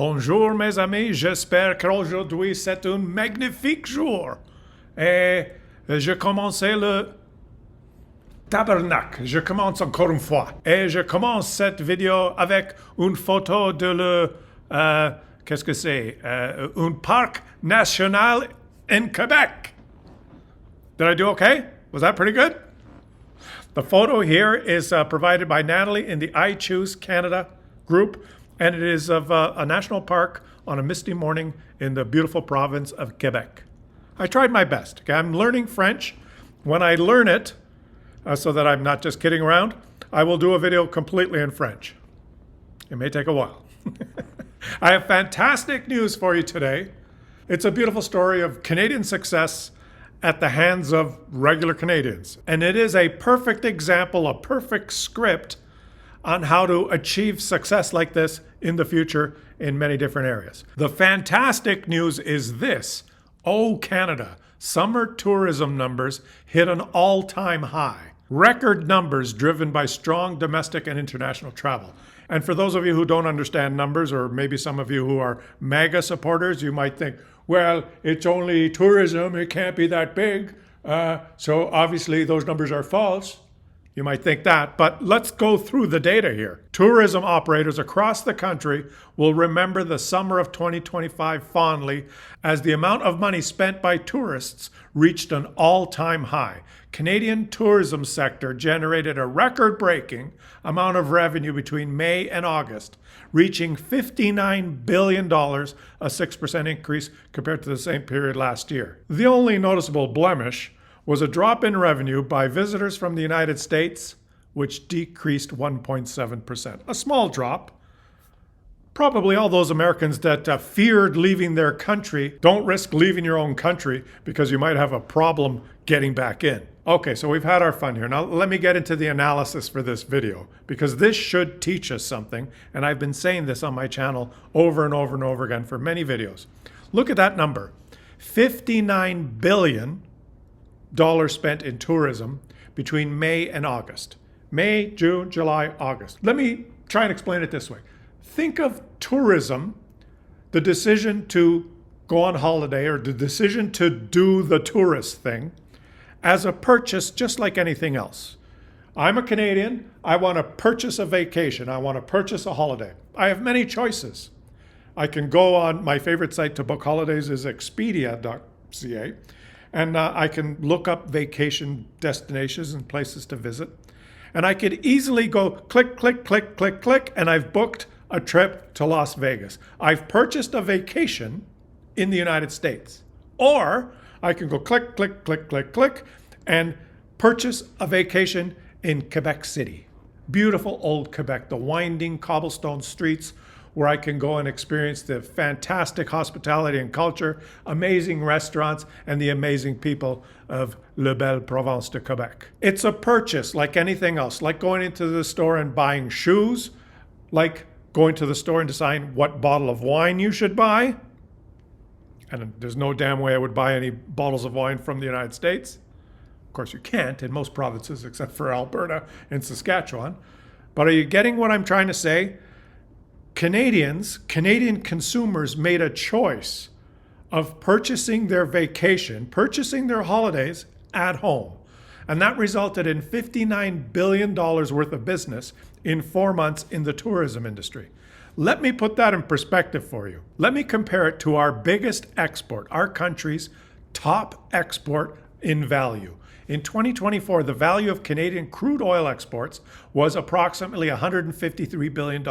Bonjour mes amis, j'espère qu'aujourd'hui c'est un magnifique jour. Et je commence le tabernacle. Je commence encore une fois. Et je commence cette vidéo avec une photo de qu'est-ce que c'est? Un parc national in Quebec. Did I do okay? Was that pretty good? The photo here is provided by Natalie in the I Choose Canada group, and it is of a national park on a misty morning in the beautiful province of Quebec. I tried my best. Okay? I'm learning French. When I learn it, so that I'm not just kidding around, I will do a video completely in French. It may take a while. I have fantastic news for you today. It's a beautiful story of Canadian success at the hands of regular Canadians. And it is a perfect example, a perfect script on how to achieve success like this in the future in many different areas. The fantastic news is this. Oh, Canada, summer tourism numbers hit an all-time high. Record numbers driven by strong domestic and international travel. And for those of you who don't understand numbers, or maybe some of you who are MAGA supporters, you might think, well, it's only tourism, it can't be that big, so obviously those numbers are false. You might think that, but let's go through the data here. Tourism operators across the country will remember the summer of 2025 fondly as the amount of money spent by tourists reached an all-time high. Canadian tourism sector generated a record-breaking amount of revenue between May and August, reaching $59 billion, a 6% increase compared to the same period last year. The only noticeable blemish was a drop in revenue by visitors from the United States, which decreased 1.7%. A small drop. Probably all those Americans that feared leaving their country, don't risk leaving your own country because you might have a problem getting back in. Okay, so we've had our fun here. Now let me get into the analysis for this video, because this should teach us something, and I've been saying this on my channel over and over and over again for many videos. Look at that number. $59 billion spent in tourism between May and August. May, June, July, August. Let me try and explain it this way. Think of tourism, the decision to go on holiday or the decision to do the tourist thing, as a purchase just like anything else. I'm a Canadian. I want to purchase a vacation. I want to purchase a holiday. I have many choices. I can go on, my favorite site to book holidays is expedia.ca. And I can look up vacation destinations and places to visit. And I could easily go click, click, click, click, click, and I've booked a trip to Las Vegas. I've purchased a vacation in the United States. Or I can go click, click, click, click, click, and purchase a vacation in Quebec City. Beautiful old Quebec, the winding cobblestone streets, where I can go and experience the fantastic hospitality and culture, amazing restaurants, and the amazing people of Le Belle Province de Quebec. It's a purchase like anything else, like going into the store and buying shoes, like going to the store and deciding what bottle of wine you should buy. And there's no damn way I would buy any bottles of wine from the United States. Of course, you can't in most provinces except for Alberta and Saskatchewan. But are you getting what I'm trying to say? Canadian consumers made a choice of purchasing their vacation, purchasing their holidays at home. And that resulted in $59 billion worth of business in 4 months in the tourism industry. Let me put that in perspective for you. Let me compare it to our biggest export, our country's top export in value. In 2024, the value of Canadian crude oil exports was approximately $153 billion.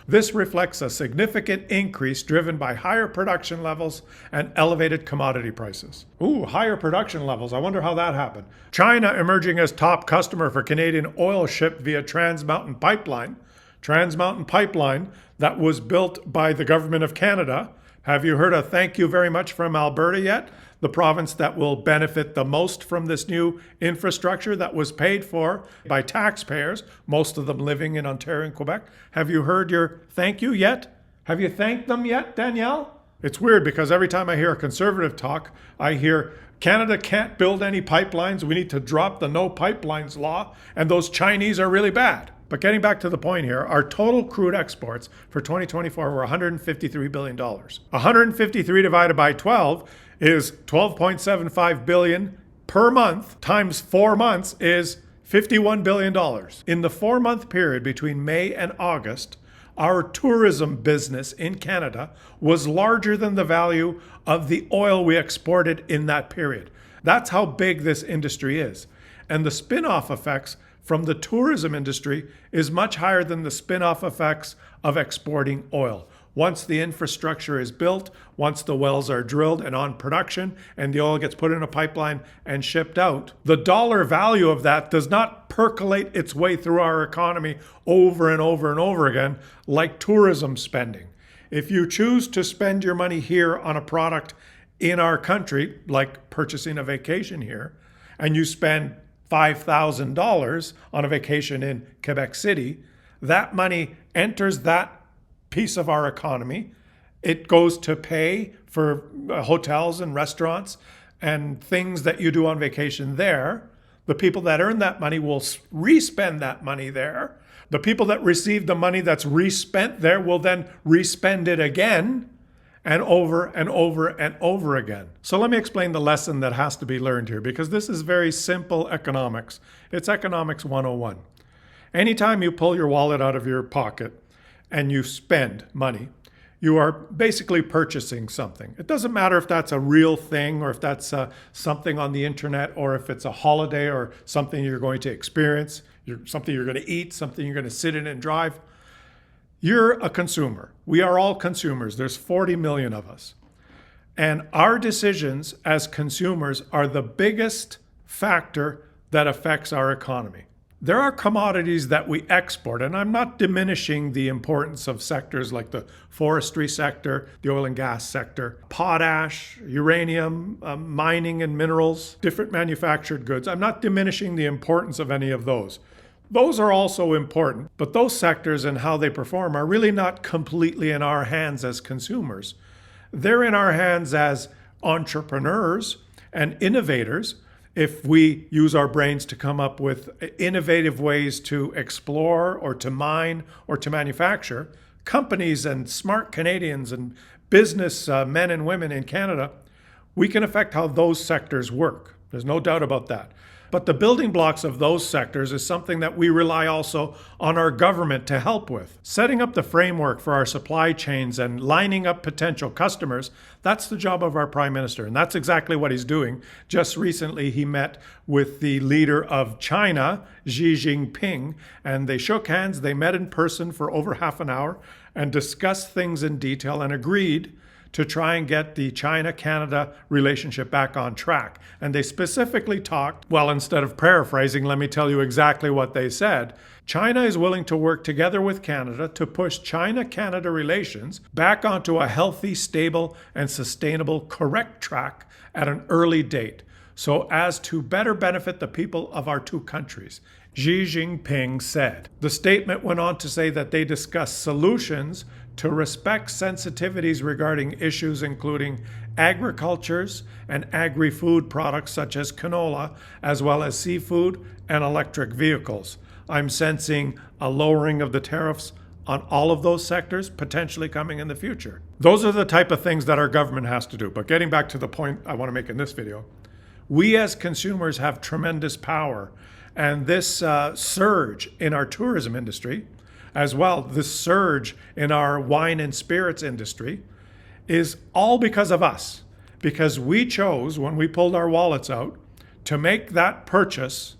This reflects a significant increase driven by higher production levels and elevated commodity prices. Ooh, higher production levels. I wonder how that happened. China emerging as top customer for Canadian oil shipped via Trans Mountain Pipeline. Trans Mountain Pipeline that was built by the government of Canada. Have you heard a thank you very much from Alberta yet? The province that will benefit the most from this new infrastructure that was paid for by taxpayers, most of them living in Ontario and Quebec. Have you heard your thank you yet? Have you thanked them yet, Danielle? It's weird because every time I hear a conservative talk, I hear Canada can't build any pipelines. We need to drop the no pipelines law, and those Chinese are really bad. But getting back to the point here, our total crude exports for 2024 were $153 billion. 153 divided by 12 is 12.75 billion per month times 4 months is $51 billion. In the 4-month period between May and August, our tourism business in Canada was larger than the value of the oil we exported in that period. That's how big this industry is. And the spin-off effects from the tourism industry is much higher than the spin-off effects of exporting oil. Once the infrastructure is built, once the wells are drilled and on production, and the oil gets put in a pipeline and shipped out, the dollar value of that does not percolate its way through our economy over and over and over again like tourism spending. If you choose to spend your money here on a product in our country, like purchasing a vacation here, and you spend $5,000 on a vacation in Quebec City, that money enters that piece of our economy. It goes to pay for hotels and restaurants and things that you do on vacation there. The people that earn that money will respend that money there. The people that receive the money that's respent there will then respend it again and over and over and over again. So let me explain the lesson that has to be learned here, because this is very simple economics. It's economics 101. Anytime you pull your wallet out of your pocket and you spend money, you are basically purchasing something. It doesn't matter if that's a real thing or if that's something on the internet or if it's a holiday or something you're going to experience, something you're going to eat, something you're going to sit in and drive. You're a consumer. We are all consumers. There's 40 million of us. And our decisions as consumers are the biggest factor that affects our economy. There are commodities that we export, and I'm not diminishing the importance of sectors like the forestry sector, the oil and gas sector, potash, uranium, mining and minerals, different manufactured goods. I'm not diminishing the importance of any of those. Those are also important, but those sectors and how they perform are really not completely in our hands as consumers. They're in our hands as entrepreneurs and innovators. If we use our brains to come up with innovative ways to explore or to mine or to manufacture, companies and smart Canadians and business men and women in Canada, we can affect how those sectors work. There's no doubt about that. But the building blocks of those sectors is something that we rely also on our government to help with. Setting up the framework for our supply chains and lining up potential customers, that's the job of our Prime Minister. And that's exactly what he's doing. Just recently, he met with the leader of China, Xi Jinping, and they shook hands. They met in person for over half an hour and discussed things in detail and agreed to try and get the China-Canada relationship back on track. And they specifically talked, well, instead of paraphrasing, let me tell you exactly what they said. China is willing to work together with Canada to push China-Canada relations back onto a healthy, stable, and sustainable correct track at an early date, so as to better benefit the people of our two countries, Xi Jinping said. The statement went on to say that they discussed solutions to respect sensitivities regarding issues including agricultures and agri-food products such as canola, as well as seafood and electric vehicles. I'm sensing a lowering of the tariffs on all of those sectors potentially coming in the future. Those are the type of things that our government has to do. But getting back to the point I want to make in this video, we as consumers have tremendous power. And this surge in our tourism industry, as well, this surge in our wine and spirits industry, is all because of us. Because we chose, when we pulled our wallets out, to make that purchase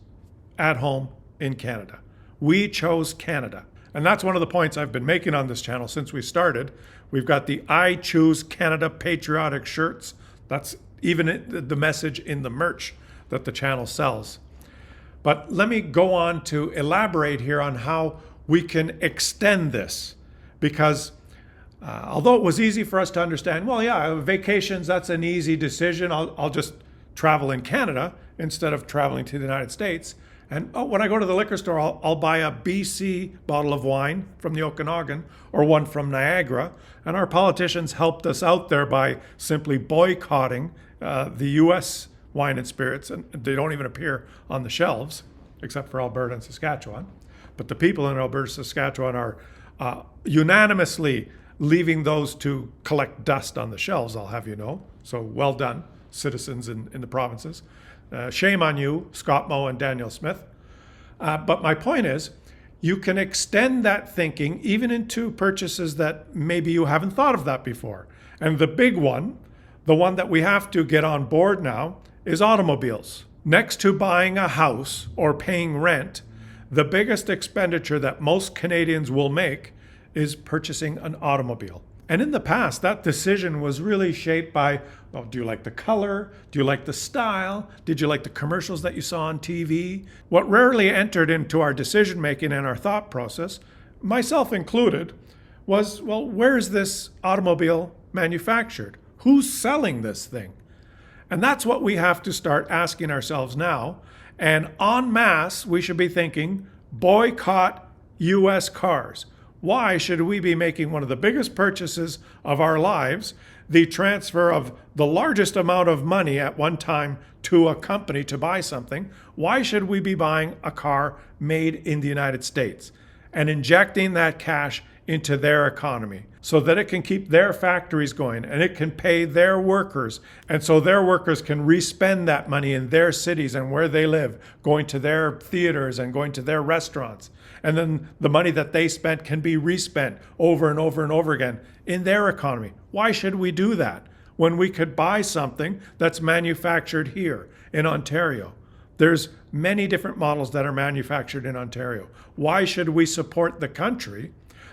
at home in Canada. We chose Canada. And that's one of the points I've been making on this channel since we started. We've got the I Choose Canada patriotic shirts. That's even the message in the merch that the channel sells. But let me go on to elaborate here on how we can extend this, because although it was easy for us to understand, well, yeah, vacations, that's an easy decision. I'll just travel in Canada instead of traveling to the United States. And when I go to the liquor store, I'll buy a BC bottle of wine from the Okanagan or one from Niagara. And our politicians helped us out there by simply boycotting the US wine and spirits. And they don't even appear on the shelves, except for Alberta and Saskatchewan. but the people in Alberta, Saskatchewan are unanimously leaving those to collect dust on the shelves, I'll have you know. So well done, citizens in the provinces. Shame on you, Scott Moe and Daniel Smith. But my point is, you can extend that thinking even into purchases that maybe you haven't thought of that before. And the big one, the one that we have to get on board now, is automobiles. Next to buying a house or paying rent, the biggest expenditure that most Canadians will make is purchasing an automobile. And in the past, that decision was really shaped by, well, do you like the color? Do you like the style? Did you like the commercials that you saw on TV? What rarely entered into our decision making and our thought process, myself included, was, well, where is this automobile manufactured? Who's selling this thing? And that's what we have to start asking ourselves now. And en masse, we should be thinking, boycott US cars. Why should we be making one of the biggest purchases of our lives, the transfer of the largest amount of money at one time to a company to buy something? Why should we be buying a car made in the United States and injecting that cash into their economy so that it can keep their factories going and it can pay their workers, and so their workers can respend that money in their cities and where they live, going to their theaters and going to their restaurants? And then the money that they spent can be respent over and over and over again in their economy. Why should we do that when we could buy something that's manufactured here in Ontario? There's many different models that are manufactured in Ontario. Why should we support the country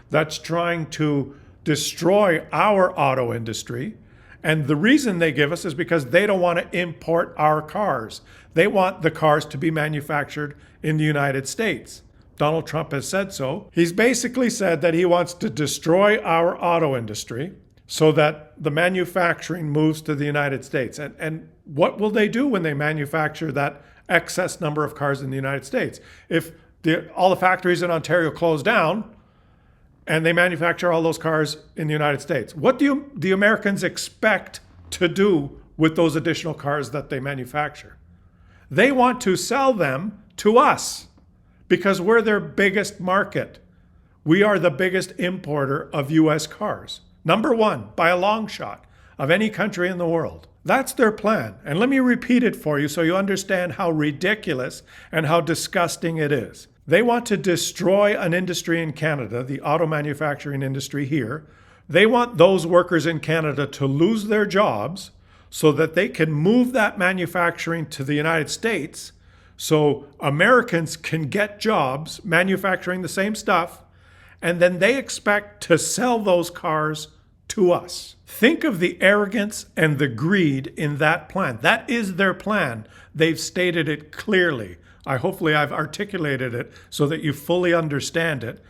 that's trying to destroy our auto industry? And the reason they give us is because they don't want to import our cars. They want the cars to be manufactured in the United States. Donald Trump has said so. He's basically said that he wants to destroy our auto industry so that the manufacturing moves to the United States. And what will they do when they manufacture that excess number of cars in the United States? If all the factories in Ontario close down and they manufacture all those cars in the United States, what do the Americans expect to do with those additional cars that they manufacture? They want to sell them to us, because we're their biggest market. We are the biggest importer of US cars. Number one, by a long shot, of any country in the world. That's their plan. And let me repeat it for you so you understand how ridiculous and how disgusting it is. They want to destroy an industry in Canada, the auto manufacturing industry here. They want those workers in Canada to lose their jobs so that they can move that manufacturing to the United States, so Americans can get jobs manufacturing the same stuff, and then they expect to sell those cars to us. Think of the arrogance and the greed in that plan. That is their plan. They've stated it clearly. Hopefully I've articulated it so that you fully understand it.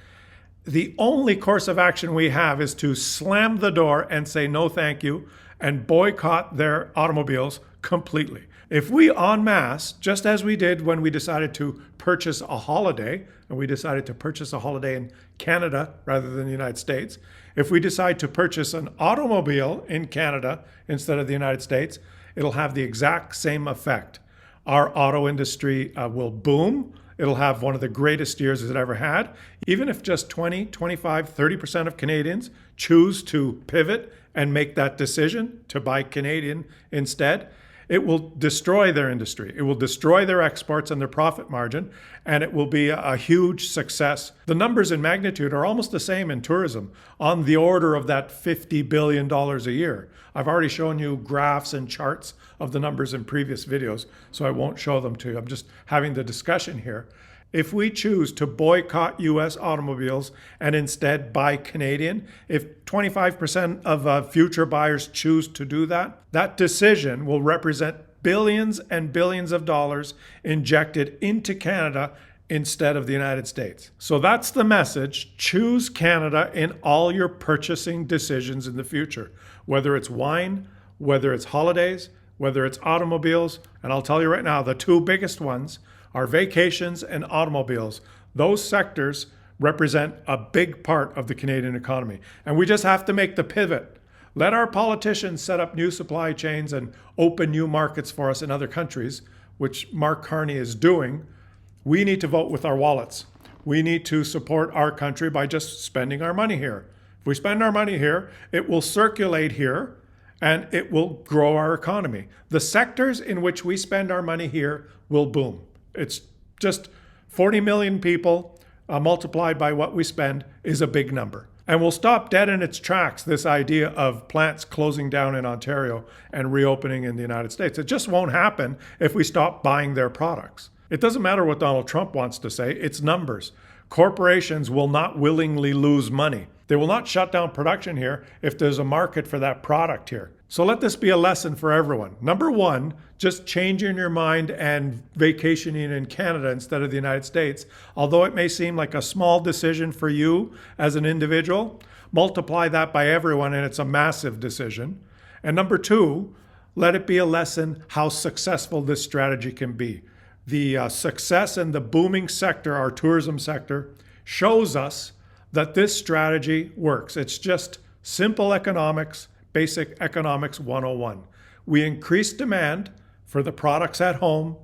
The only course of action we have is to slam the door and say no thank you and boycott their automobiles completely. If we en masse, just as we did when we decided to purchase a holiday, and we decided to purchase a holiday in Canada rather than the United States, if we decide to purchase an automobile in Canada instead of the United States, it'll have the exact same effect. Our auto industry will boom. It'll have one of the greatest years it ever had. Even if just 20, 25, 30% of Canadians choose to pivot and make that decision to buy Canadian instead, it will destroy their industry. It will destroy their exports and their profit margin, and it will be a huge success. The numbers in magnitude are almost the same in tourism, on the order of that $50 billion a year. I've already shown you graphs and charts of the numbers in previous videos, so I won't show them to you. I'm just having the discussion here. If we choose to boycott US automobiles and instead buy Canadian, if 25% of future buyers choose to do that, that decision will represent billions and billions of dollars injected into Canada instead of the United States. So that's the message. Choose Canada in all your purchasing decisions in the future, whether it's wine, whether it's holidays, whether it's automobiles. And I'll tell you right now, the two biggest ones are vacations and automobiles. Those sectors represent a big part of the Canadian economy. And we just have to make the pivot. Let our politicians set up new supply chains and open new markets for us in other countries, which Mark Carney is doing. We need to vote with our wallets. we need to support our country by just spending our money here. If we spend our money here, it will circulate here and it will grow our economy. The sectors in which we spend our money here will boom. It's just 40 million people multiplied by what we spend is a big number. And we'll stop dead in its tracks this idea of plants closing down in Ontario and reopening in the United States. It just won't happen if we stop buying their products. It doesn't matter what Donald Trump wants to say, it's numbers. Corporations will not willingly lose money. They will not shut down production here if there's a market for that product here. So let this be a lesson for everyone. Number one, just changing your mind and vacationing in Canada instead of the United States. Although it may seem like a small decision for you as an individual, multiply that by everyone and it's a massive decision. And number two, let it be a lesson how successful this strategy can be. The success in the booming sector, our tourism sector, shows us that this strategy works. It's just simple economics, basic economics 101. We increase demand for the products at home.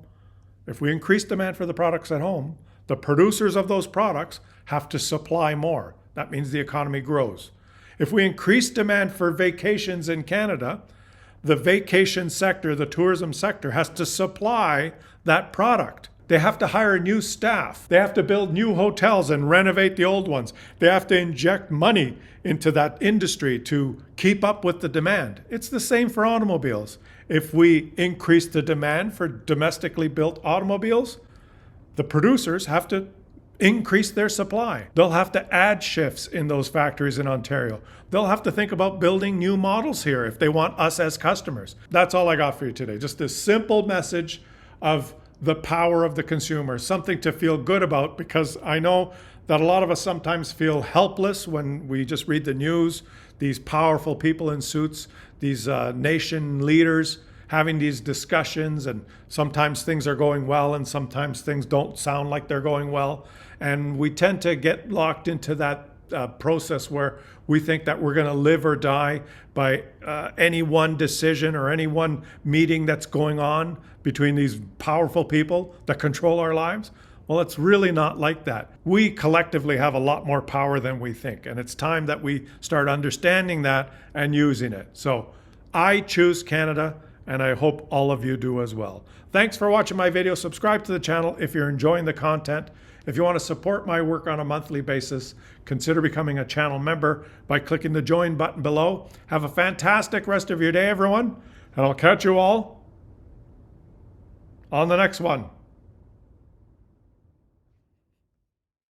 If we increase demand for the products at home, the producers of those products have to supply more. That means the economy grows. If we increase demand for vacations in Canada, the vacation sector, the tourism sector, has to supply that product. They have to hire new staff. They have to build new hotels and renovate the old ones. They have to inject money into that industry to keep up with the demand. It's the same for automobiles. If we increase the demand for domestically built automobiles, the producers have to increase their supply. They'll have to add shifts in those factories in Ontario. They'll have to think about building new models here if they want us as customers. That's all I got for you today. Just this simple message of the power of the consumer, something to feel good about, because I know that a lot of us sometimes feel helpless when we just read the news, these powerful people in suits, these nation leaders having these discussions, and sometimes things are going well and sometimes things don't sound like they're going well. And we tend to get locked into that process where we think that we're going to live or die by any one decision or any one meeting that's going on between these powerful people that control our lives. Well, it's really not like that. We collectively have a lot more power than we think, and it's time that we start understanding that and using it. So I choose Canada, and I hope all of you do as well. Thanks for watching my video. Subscribe to the channel if you're enjoying the content. If you want to support my work on a monthly basis, consider becoming a channel member by clicking the join button below. Have a fantastic rest of your day, everyone, and I'll catch you all on the next one.